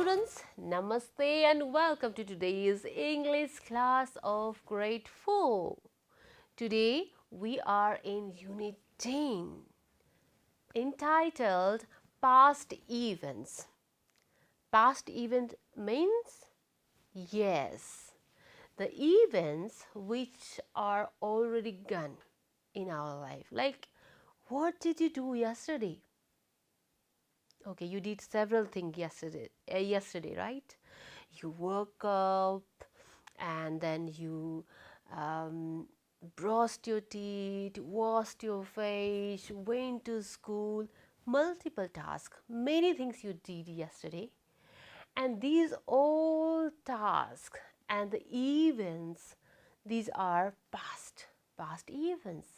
students, Namaste and welcome to today's English class of grade 4. Today we are in Unit 10 entitled Past Events. Past event means? Yes, the events which are already gone in our life. Like, what did you do yesterday? Okay, you did several things yesterday, right? You woke up and then you brushed your teeth, washed your face, went to school, multiple tasks, many things you did yesterday. And these all tasks and the events, these are past events.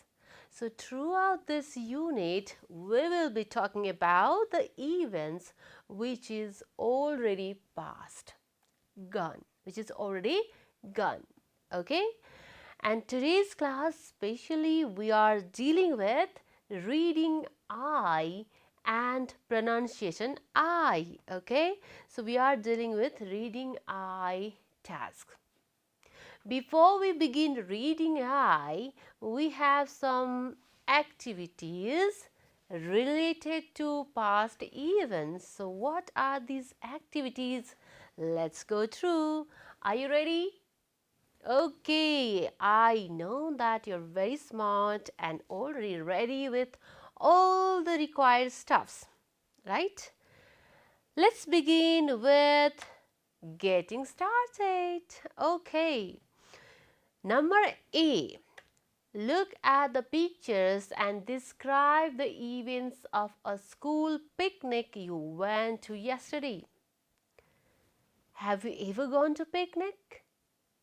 So throughout this unit, we will be talking about the events which is already past, gone, which is already gone. Okay? And today's class, especially, we are dealing with reading I and pronunciation I. Okay? So we are dealing with reading I task. Before we begin reading I, we have some activities related to past events. So what are these activities? Let's go through. Are you ready? Okay, I know that you're very smart and already ready with all the required stuffs, right? Let's begin with getting started. Okay. Number A. Look at the pictures and describe the events of a school picnic you went to yesterday. Have you ever gone to picnic?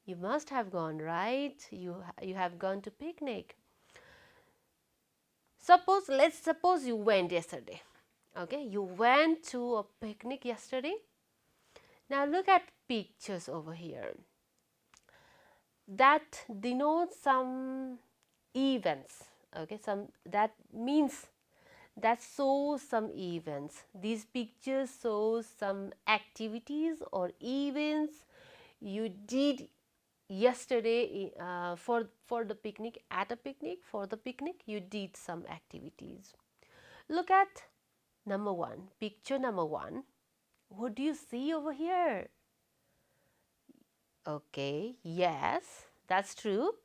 You must have gone, right? You have gone to picnic. Let's suppose you went yesterday. Okay, you went to a picnic yesterday. Now look at pictures over here. That denotes some events. Okay, that shows some events. These pictures show some activities or events you did yesterday for the picnic. At a picnic, for the picnic, you did some activities. Look at number 1, picture number 1. What do you see over here? Okay, yes, that's true.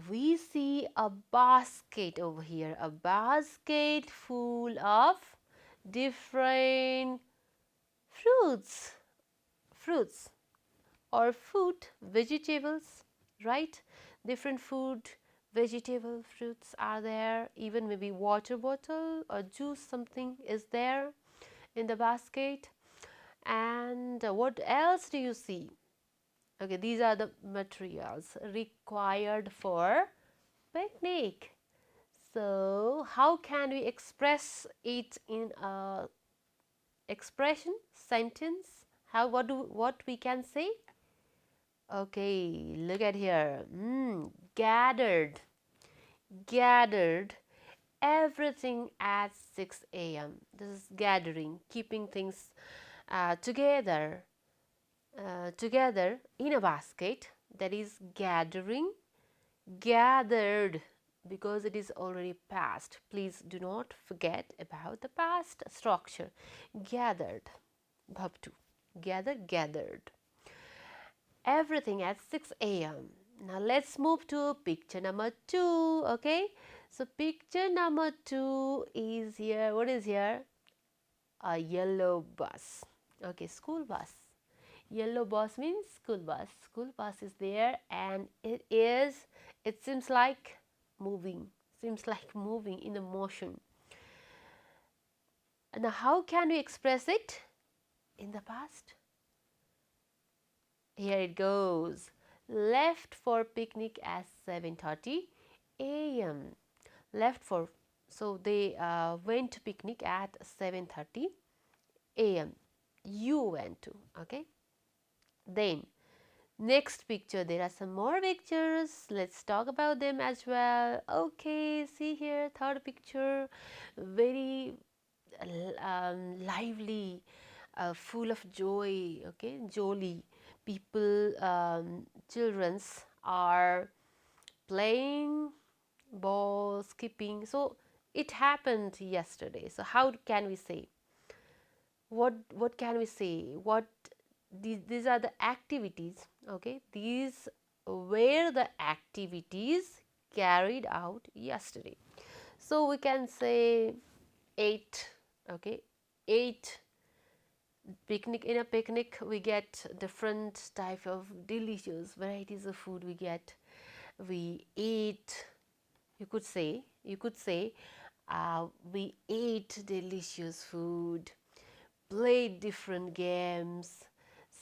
We see a basket over here, a basket full of different fruits or food, vegetables, right? Different food, vegetable, fruits are there, even maybe water bottle or juice, something is there in the basket. And what else do you see? Okay, these are the materials required for picnic. So how can we express it in a expression, sentence? What we can say? Okay, look at here. Gathered everything at 6 a.m. This is gathering, keeping things together in a basket. That is gathered, because it is already past. Please do not forget about the past structure. Gathered, verb 2. Gathered. Everything at 6 a.m. Now let's move to picture number 2. Okay, so picture number 2 is here. What is here? A yellow bus. Okay, school bus. Yellow bus means school bus. School bus is there, and it seems like moving in a motion. Now how can we express it in the past? Here it goes. Left for picnic at 7:30 a.m. So they went to picnic at 7:30 a.m. You went to, okay? Then next picture, there are some more pictures. Let's talk about them as well. Okay, see here, third picture, very lively full of joy, okay, jolly. People, childrens are playing ball, skipping. So it happened yesterday. So how can we say? What can we say? What these are the activities, okay? These were the activities carried out yesterday. So we can say eight, okay? Eight. Picnic, in a picnic we get different type of delicious varieties of food we get. We eat, you could say we ate delicious food, played different games,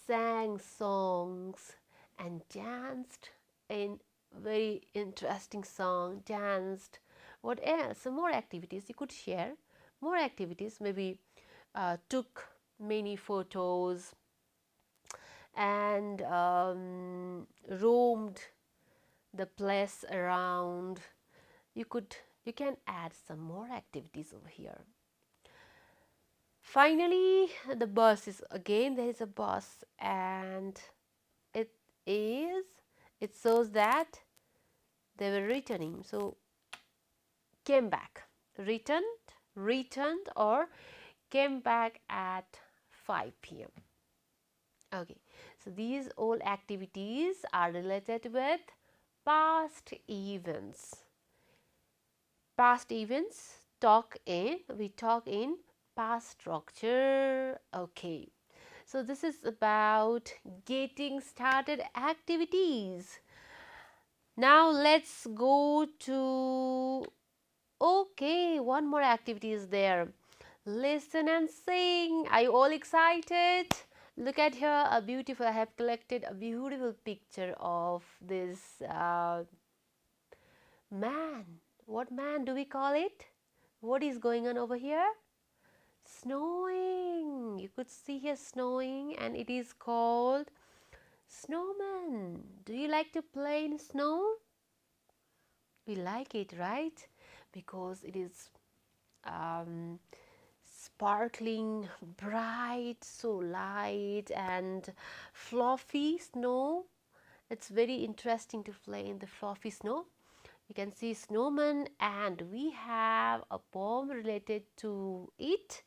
sang songs, and danced in very interesting song, danced. What else? Some more activities you could share. More activities, maybe took many photos and roamed the place around. You can add some more activities over here. Finally, the bus is again, there is a bus, and it is it shows that they were returning. So came back, returned or came back at 5 p.m. Okay, so these all activities are related with past events. Past events we talk in past structure. Okay, so this is about getting started activities. Now let's go to, okay, one more activity is there. Listen and sing. Are you all excited? Look at here, a beautiful, I have collected a beautiful picture of this man. What man do we call it? What is going on over here? Snowing. You could see here snowing, and it is called snowman. Do you like to play in snow? We like it, right? Because it is sparkling, bright, so light and fluffy snow. It's very interesting to play in the fluffy snow. You can see snowman, and we have a poem related to it.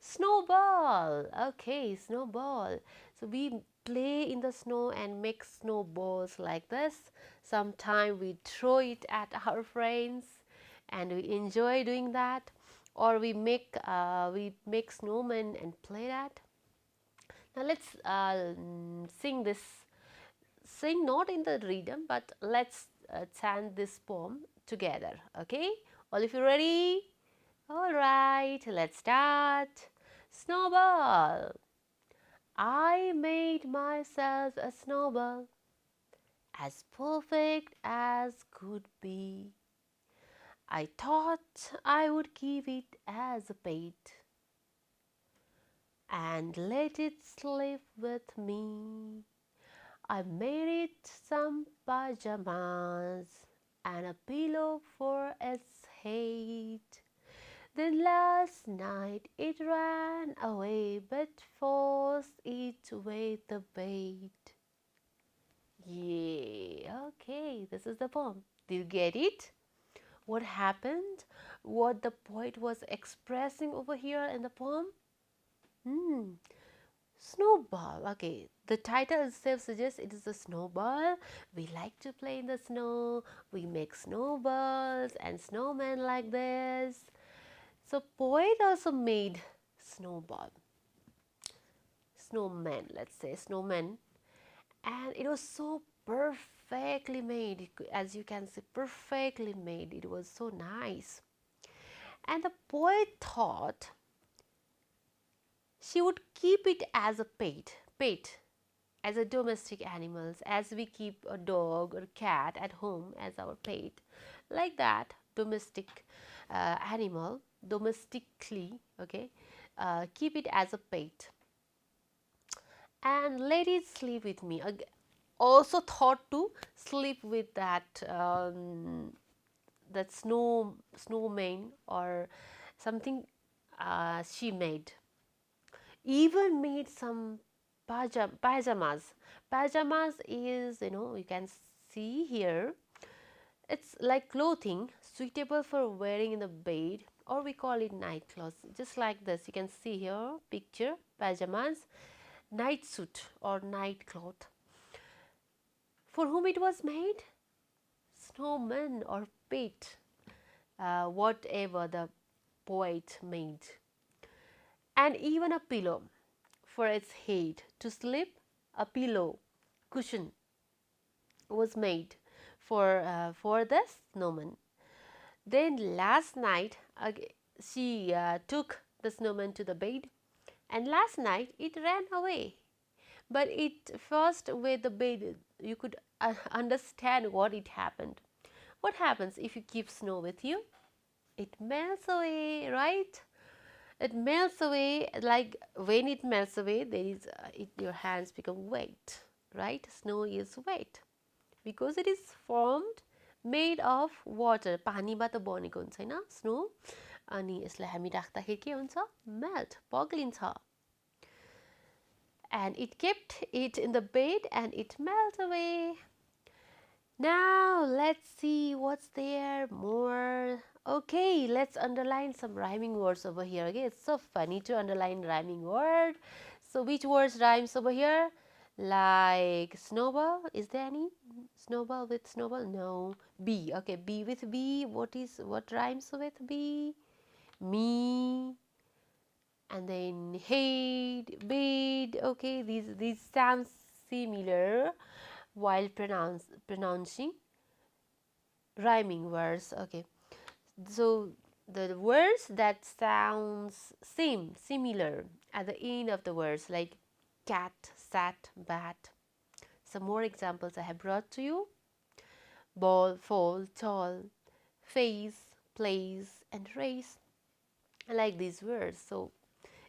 Snowball. Okay, snowball. So we play in the snow and make snowballs like this. Sometimes we throw it at our friends and we enjoy doing that, or we make snowmen and play that. Now let's sing not in the rhythm, but let's chant this poem together. Okay, all of you ready? All right, let's start. Snowball. I made myself a snowball, as perfect as could be. I thought I would give it as a pet and let it sleep with me. I made it some pajamas and a pillow for its head. Then last night it ran away, but forced its way the bed. Yeah, okay, this is the poem. Do you get it? What happened? What the poet was expressing over here in the poem? Snowball. Okay, the title itself suggests it is a snowball. We like to play in the snow. We make snowballs and snowmen like this. So poet also made snowball, snowman, let's say snowman, and it was so perfectly made. As you can see, perfectly made. It was so nice. And the poet thought she would keep it as a pet, as a domestic animals, as we keep a dog or cat at home as our pet, like that, domestic animal, domestically, okay, keep it as a pet and let it sleep with me. Also thought to sleep with that that snowman or something she made. even made some pajamas. Pajamas is, you can see here, it's like clothing suitable for wearing in the bed, or we call it night clothes. Just like this, you can see here picture pajamas, night suit or night cloth. For whom it was made? Snowman or pet, whatever the poet made. And even a pillow for its head to sleep, a pillow cushion was made for the snowman. Then last night she took the snowman to the bed, and last night it ran away. But it first with the bed you could understand what it happened. What happens if you keep snow with you? It melts away, right? It melts away. Like when it melts away, there is your hands become wet, right? Snow is wet because it is formed made of water. पानीबाट बनेको हुन्छ हैन snow, अनि यसलाई हामी राख्दाखेरि के हुन्छ? Melt, पग्लिन्छ. And it kept it in the bed and it melted away. Now let's see what's there more. Okay, let's underline some rhyming words over here. Okay, it's so funny to underline rhyming word. So which words rhymes over here? Like snowball, is there any? Snowball with snowball? No. Bee. Okay, bee with bee. What rhymes with bee? Me. And then hate, bed. Okay, these sound similar while pronouncing rhyming words. Okay, so the words that sounds similar at the end of the words, like cat, sat, bat. Some more examples I have brought to you: ball, fall, tall, face, place, and race. I like these words, so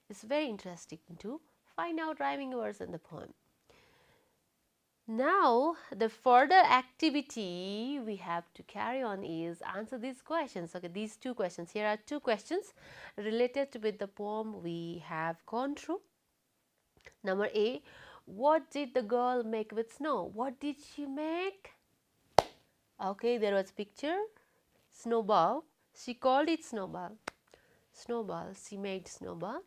it's very interesting to find out rhyming words in the poem. Now, the further activity we have to carry on is answer these questions. Okay, these two questions. Here are two questions related with the poem we have gone through. Number A, what did the girl make with snow? What did she make? Okay, there was picture, snowball. She called it snowball. Snowball, she made snowball.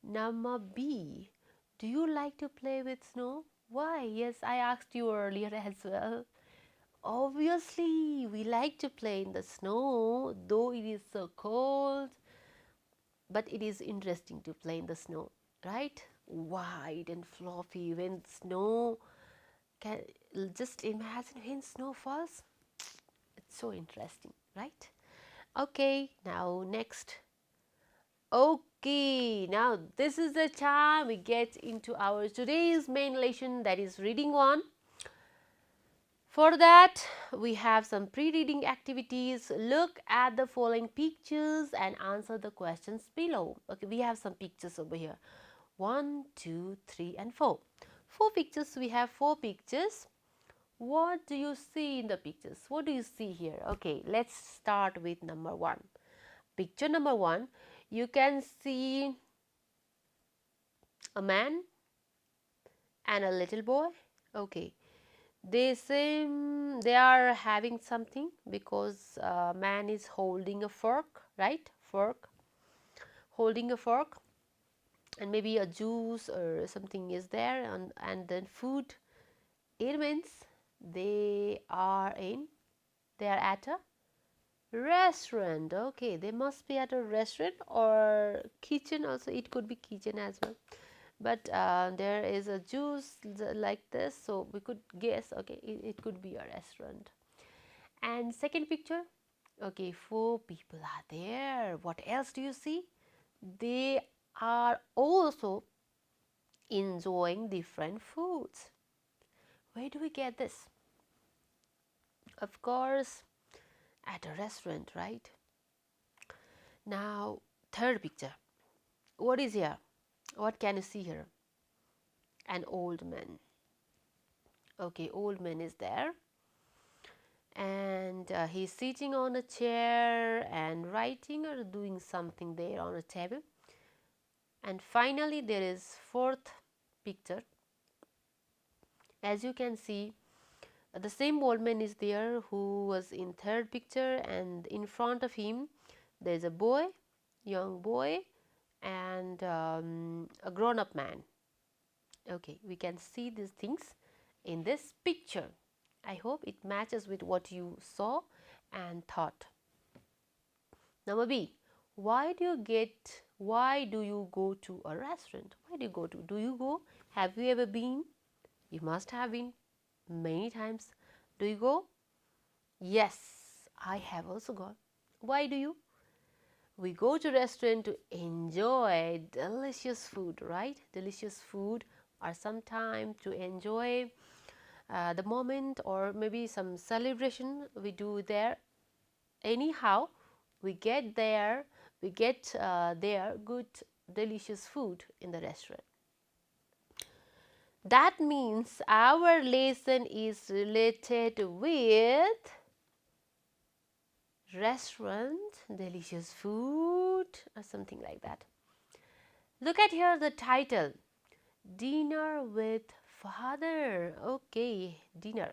Number B, do you like to play with snow? Why? Yes, I asked you earlier as well. Obviously, we like to play in the snow, though it is so cold, but it is interesting to play in the snow, right? White and fluffy when snow, can just imagine when snow falls. It's so interesting, right? Okay, now next. Okay, now this is the time we get into our today's main lesson, that is reading one. For that, we have some pre-reading activities. Look at the following pictures and answer the questions below. Okay, we have some pictures over here. 1, 2, 3, and 4. 4 pictures. We have 4 pictures. What do you see in the pictures? What do you see here? Okay, let's start with number 1. Picture number 1. You can see a man and a little boy. Okay, they are having something because man is holding a fork, right? Fork, holding a fork, and maybe a juice or something is there, and then food. It means they are at a restaurant. Okay, they must be at a restaurant or kitchen also. It could be kitchen as well, but there is a juice like this, so we could guess. Okay, it could be a restaurant. And second picture, okay, 4 people are there. What else do you see? They are also enjoying different foods. Where do we get this? Of course, at a restaurant, right? Now, third picture. What is here? What can you see here? An old man. Okay, old man is there. And he's sitting on a chair and writing or doing something there on a table. And finally, there is fourth picture. As you can see, the same old man is there who was in third picture, and in front of him there is a boy, young boy, and a grown-up man. Okay, we can see these things in this picture. I hope it matches with what you saw and thought. Number B, why do you go to a restaurant? Why do you go to? Do you go? Have you ever been? You must have been many times. Do you go? Yes, I have also gone. Why do you? We go to restaurant to enjoy delicious food, right? Delicious food, or sometime to enjoy the moment, or maybe some celebration we do there. Anyhow, we get there good delicious food in the restaurant. That means our lesson is related with restaurant, delicious food, or something like that. Look at here the title, Dinner with Father. Okay, dinner.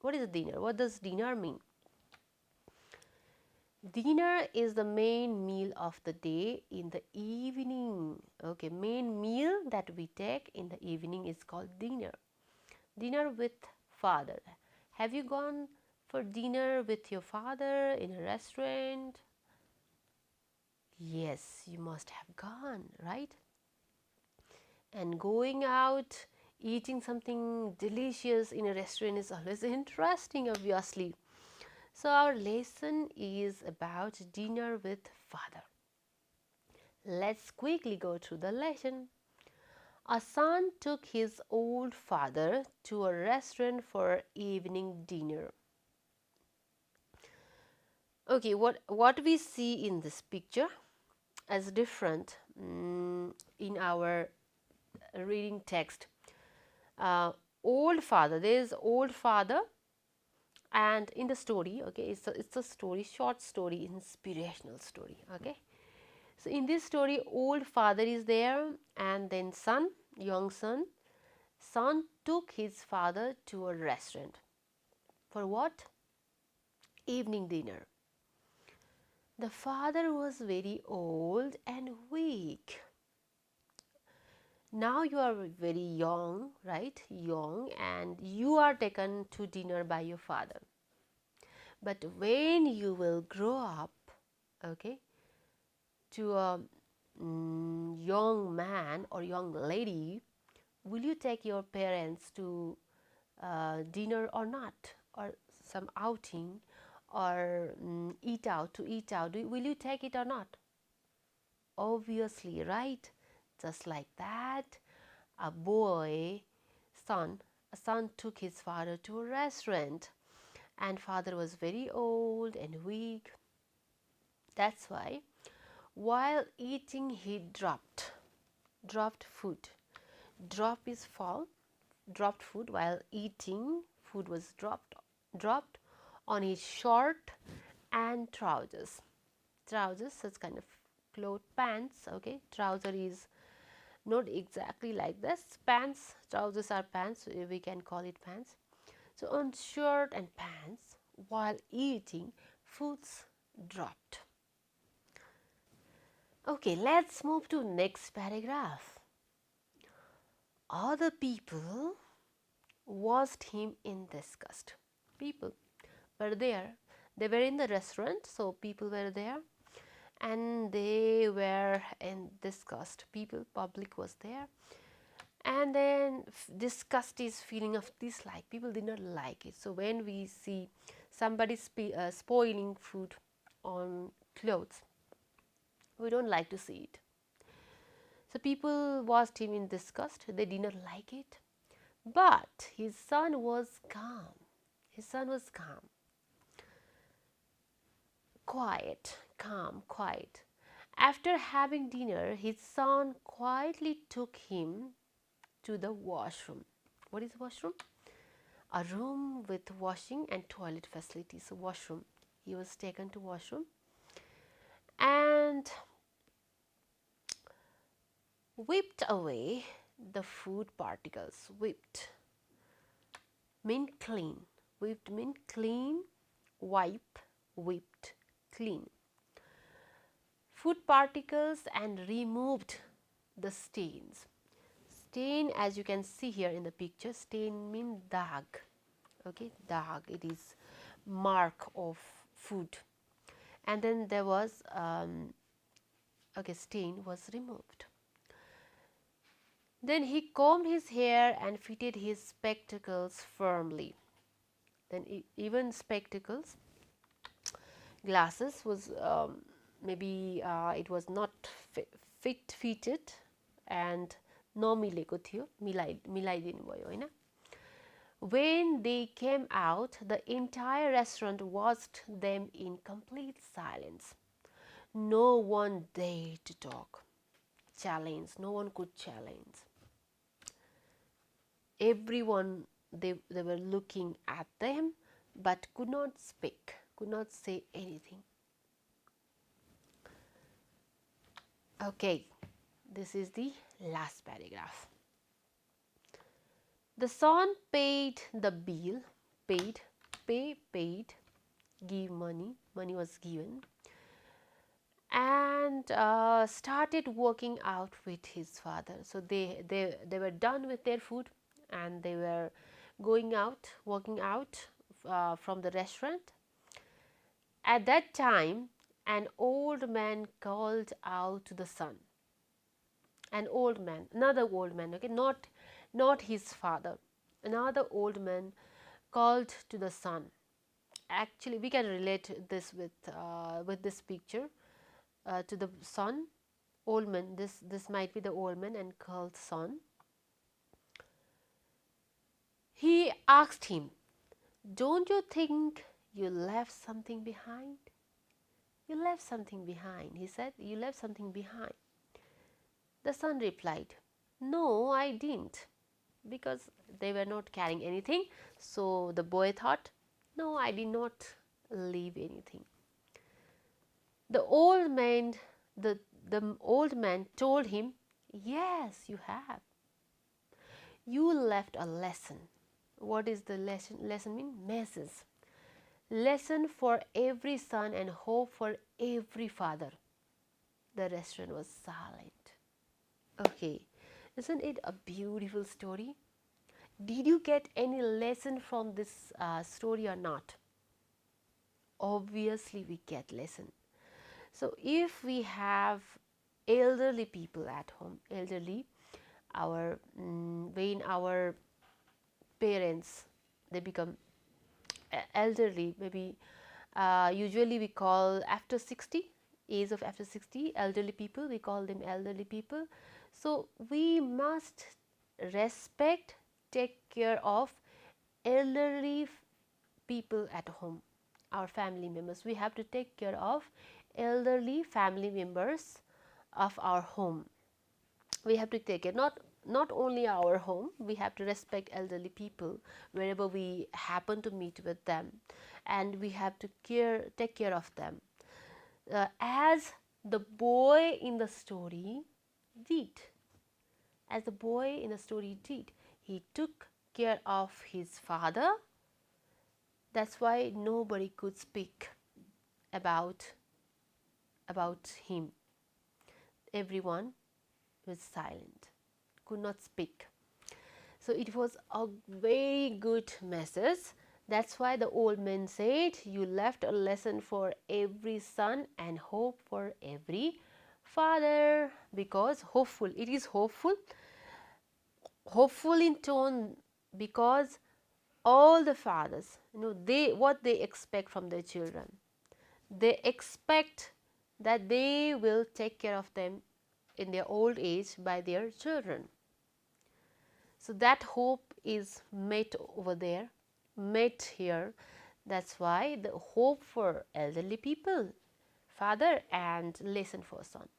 What is dinner? What does dinner mean? Dinner is the main meal of the day in the evening. Okay, main meal that we take in the evening is called dinner. Dinner with father. Have you gone for dinner with your father in a restaurant? Yes, you must have gone, right? And going out, eating something delicious in a restaurant is always interesting, obviously. So, our lesson is about dinner with father. Let's quickly go through the lesson. A son took his old father to a restaurant for evening dinner. Okay, what we see in this picture as different in our reading text. Uh, Old father, there is old father, and in the story, okay, it's a story, short story, inspirational story, okay. So in this story, old father is there, and then son, young son. Son took his father to a restaurant for what? Evening dinner. The father was very old and weak. Now you are very young, right? Young, and you are taken to dinner by your father. But when you will grow up, okay, to a young man or young lady, will you take your parents to dinner or not, or some outing, or eat out, to eat out? Will you take it or not? Obviously, right? Just like that, a boy, a son took his father to a restaurant, and father was very old and weak. That's why while eating he dropped food. Drop is fall. Dropped food while eating. Food was dropped on his short and trousers. Trousers, such kind of cloth, pants. Okay, trouser is not exactly like this. Pants, trousers are pants. So we can call it pants. So on shirt and pants, while eating, foods dropped. Okay, let's move to next paragraph. Other people watched him in disgust. People were there. They were in the restaurant, so people were there, and they were in disgust. Public was there, and then disgust is feeling of dislike. People did not like it. So when we see somebody spoiling food on clothes, we don't like to see it. So people watched him in disgust. They did not like it. But his son was calm. His son was calm. Quiet, calm, quiet. After having dinner, his son quietly took him to the washroom. What is washroom? A room with washing and toilet facilities. So washroom. He was taken to washroom. And whipped away the food particles. Whipped mean clean. Whipped mean clean, wipe, whipped, clean. Food particles and removed the stains. Stain, as you can see here in the picture, stain mean dag. Okay, dag, it is mark of food. And then there was okay, stain was removed. Then he combed his hair and fitted his spectacles firmly. Then even spectacles, glasses was maybe it was not fitted and नमिलेको थियो मिलाइदिनु भयो हैन. When they came out, the entire restaurant watched them in complete silence. No one dared to talk, challenge. No one could challenge. Everyone, they were looking at them but could not speak, could not say anything. Okay, this is the last paragraph. The son paid the bill, paid, give money, money was given, and started working out with his father. So they were done with their food and they were going out, working out from the restaurant. At that time, an old man called out to the son. An old man, another old man, okay, not his father. Another old man called to the son. Actually, we can relate this with this picture to the son, old man. This might be the old man and called son. He asked him, "Don't you think you left something behind?" "You left something behind," he said. "You left something behind." The son replied, "No, I didn't," because they were not carrying anything. So the boy thought, "No, I did not leave anything." The old man told him, "Yes, you have. You left a lesson." What is the lesson? Lesson means message. Lesson for every son and hope for every father. The restaurant was silent. Okay, isn't it a beautiful story? Did you get any lesson from this story or not? Obviously, we get lesson. So, if we have elderly people at home, elderly, when our parents they become elderly, maybe usually we call after 60, age of after 60, elderly people, we call them elderly people. So we must respect, take care of elderly people at home, our family members. We have to take care of elderly family members of our home. We have to take care, not only our home, we have to respect elderly people wherever we happen to meet with them, and we have to take care of them as the boy in the story did. As the boy in the story did, he took care of his father. That's why nobody could speak about him. Everyone was silent, could not speak. So it was a very good message. That's why the old man said, "You left a lesson for every son and hope for every father." Because hopeful, it is hopeful in tone, because all the fathers, what they expect from their children, they expect that they will take care of them in their old age by their children. So that hope is met over there, met here. That's why the hope for elderly people, father, and lesson for son.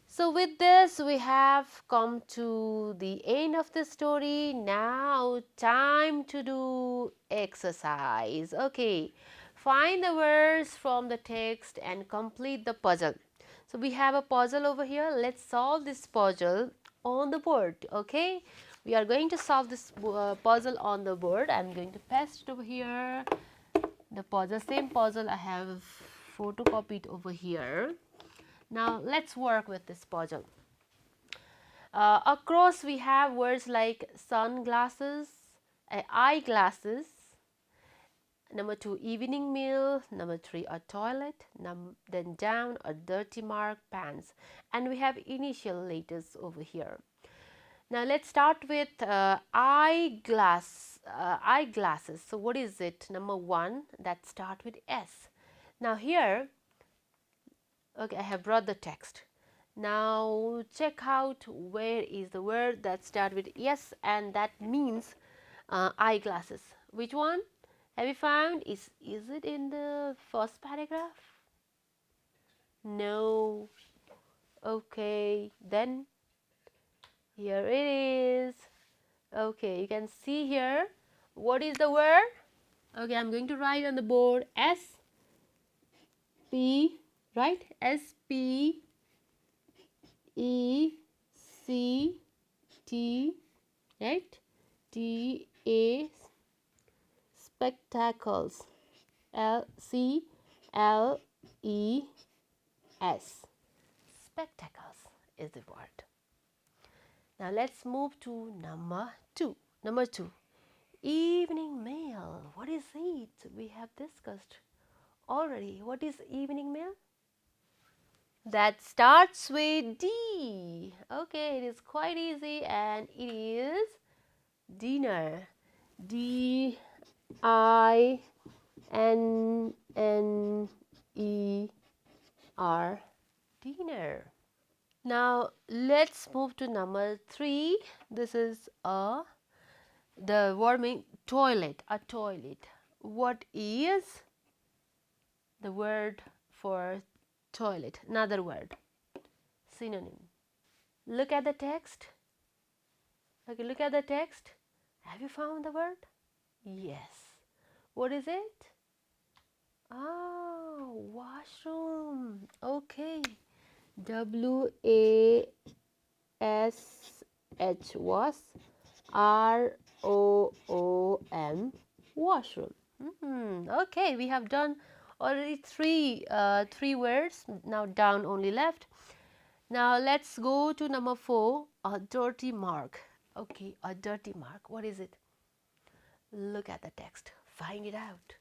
So with this, we have come to the end of the story. Now time to do exercise. Okay, find the words from the text and complete the puzzle. So we have a puzzle over here. Let's solve this puzzle on the board. Okay, we are going to solve this puzzle on the board. I'm going to paste it over here. The puzzle, same puzzle I have photocopied over here. Now let's work with this puzzle. Across we have words like sunglasses, eyeglasses, number 2 evening meal, number 3 a toilet, then down a dirty mark, pants, and we have initial letters over here. Now let's start with eyeglasses. So what is it? Number 1 that start with S. Now here, okay, I have brought the text. Now check out where is the word that start with S, and that means eyeglasses. Which one have you found? Is it in the first paragraph? No. Okay, then here it is. Okay, you can see here. What is the word? Okay, I'm going to write on the board S P, right? S P E C T, right? T A, spectacles. L C L E S. Spectacles is the word. Now let's move to number 2. Number 2, evening mail. What is it? We have discussed already. What is evening mail? That starts with D. Okay, it is quite easy, and it is dinner. D I N N E R, dinner. Now let's move to number 3. This is the word meaning toilet, a toilet. What is the word for toilet? Another word, synonym. Look at the text. Okay, look at the text. Have you found the word? Yes. What is it? Ah, washroom. Okay. WASH, was ROOM, washroom. Okay, we have done already three words. Now down only left. Now let's go to number 4, a dirty mark. Okay, a dirty mark. What is it? Look at the text. Find it out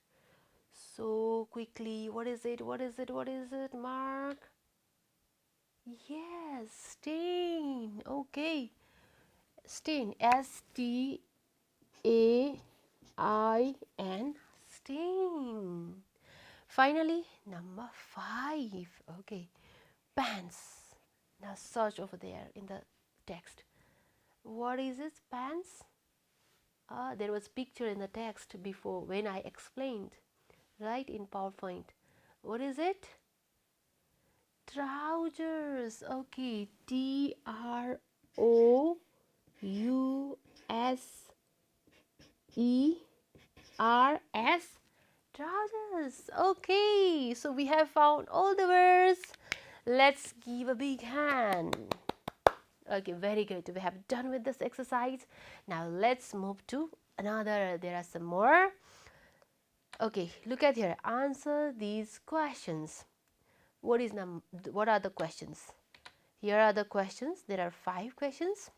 so quickly. What is it? What is it? What is it? Mark. Yes, stain. Okay, stain. STAIN, stain. Finally, number 5. Okay, pants. Now search over there in the text. What is it? Pants. There was picture in the text before when I explained, right, in PowerPoint. What is it? Trousers. Okay, TROUSERS, trousers. Okay, so we have found all the words. Let's give a big hand. Okay, very good. We have done with this exercise. Now let's move to another. There are some more. Okay, look at here. Answer these questions. What are the questions? Here are the questions. There are 5 questions.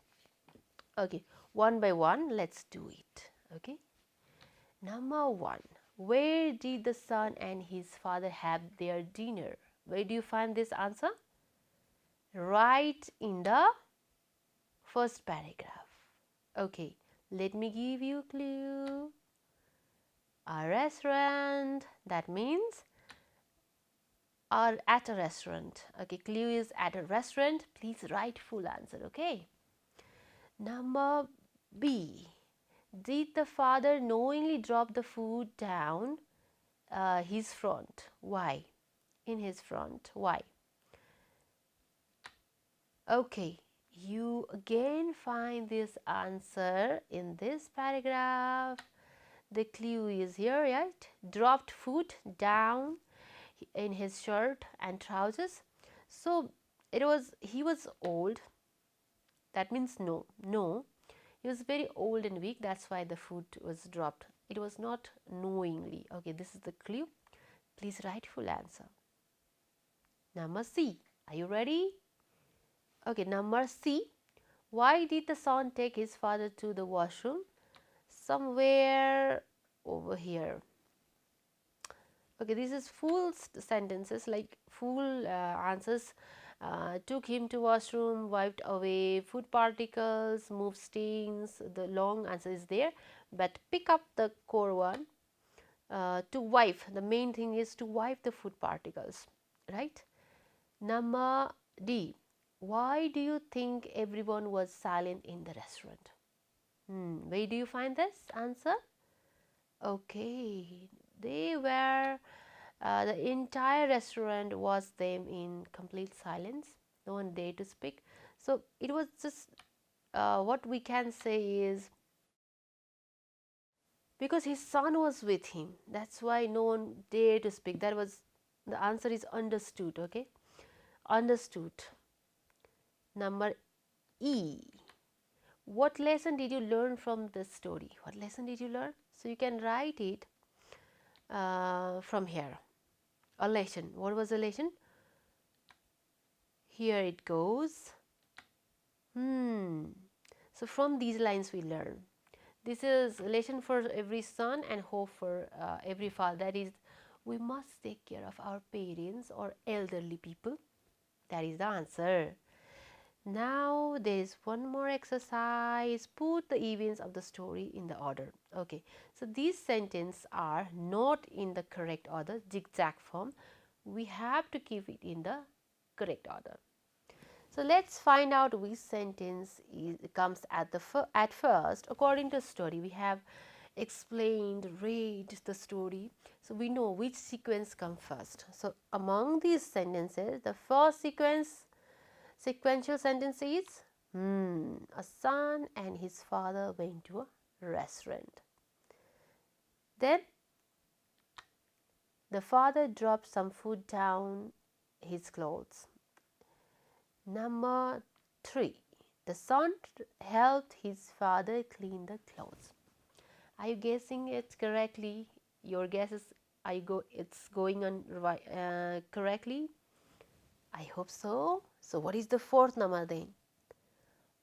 Okay, one by one, let's do it. Okay. Number 1. Where did the son and his father have their dinner? Where do you find this answer? Right in the first paragraph. Okay, let me give you a clue. A restaurant. That means are at a restaurant. Okay, clue is at a restaurant. Please write full answer. Okay. Number B. Did the father knowingly drop the food down his front? Why? In his front. Why? Okay, you again find this answer in this paragraph. The clue is here, right? Dropped food down in his shirt and trousers. So he was old. That means no, no. He was very old and weak. That's why the food was dropped. It was not knowingly. Okay, this is the clue. Please write full answer. Number C. Are you ready? Okay, number C. Why did the son take his father to the washroom? Somewhere over here. Okay, this is full sentences, like full answers. Took him to washroom, wiped away food particles, moved stains. The long answer is there, but pick up the core one. To wipe, the main thing is to wipe the food particles, right? Number D. Why do you think everyone was silent in the restaurant? Where do you find this answer? Okay, they were, the entire restaurant was them in complete silence. No one dared to speak. So it was just, what we can say is, because his son was with him, that's why no one dared to speak. That was, the answer is understood. Okay, understood. Number E. What lesson did you learn from this story? What lesson did you learn? So you can write it from here. A lesson. What was the lesson? Here it goes. So from these lines we learn. This is a lesson for every son and hope for every father. That is, we must take care of our parents or elderly people. That is the answer. Now there is one more exercise. Put the events of the story in the order. Okay, so these sentences are not in the correct order, zigzag form. We have to keep it in the correct order. So let's find out which sentence comes at first. According to the story, we have explained, read the story, so we know which sequence comes first. So among these sentences, the first sequential sentence is, a son and his father went to a restaurant. Then the father dropped some food down his clothes. Number 3. The son helped his father clean the clothes. Are you guessing it correctly? Your guess is, it's going on correctly? I hope so. So what is the fourth number then?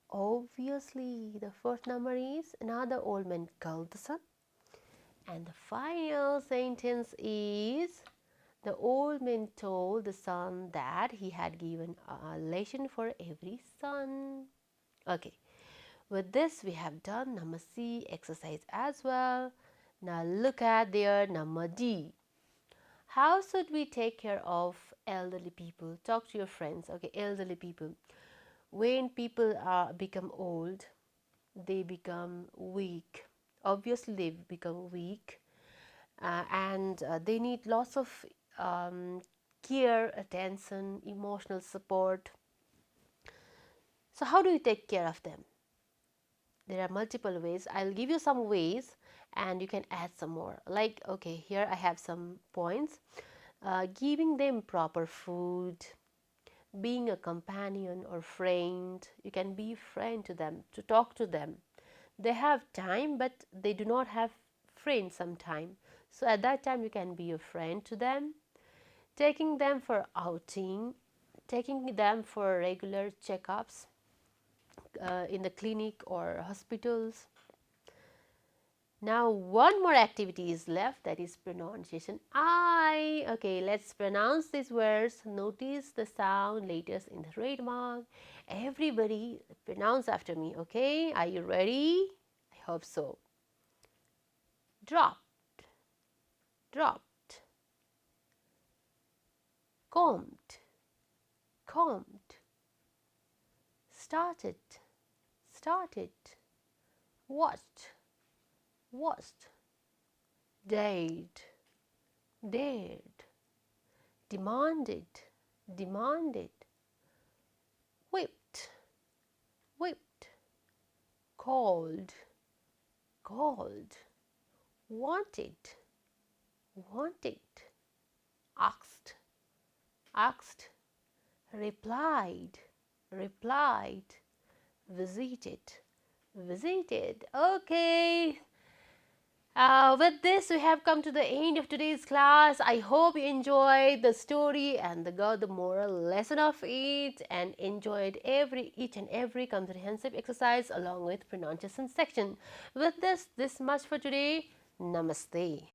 Obviously, the fourth number is, another old man called the son. And the final sentence is, the old man told the son that he had given a lesson for every son. Okay, with this we have done number C exercise as well. Now look at their number D. How should we take care of elderly people? Talk to your friends. Okay, elderly people. When people become old, they become weak. Obviously, they become weak, and they need lots of care, attention, emotional support. So how do you take care of them? There are multiple ways. I'll give you some ways and you can add some more. Like, okay, here I have some points. Giving them proper food, being a companion or friend. You can be friend to them, to talk to them. They have time but they do not have friends sometime. So at that time you can be a friend to them. Taking them for outing, taking them for regular checkups in the clinic or hospitals. Now one more activity is left, that is pronunciation. Okay, let's pronounce these words. Notice the sound letters in the red mark. Everybody pronounce after me, okay? Are you ready? I hope so. Dropped, dropped. Combed, combed. Started, started. Watched, watched. Dared, dared. Demanded, demanded. Whipped, whipped. Called, called. Wanted, wanted. Asked, asked. replied, replied, visited, visited. Okay. With this, we have come to the end of today's class. I hope you enjoyed the story and got the moral lesson of it and enjoyed each and every comprehensive exercise along with pronunciation section. With this much for today. Namaste.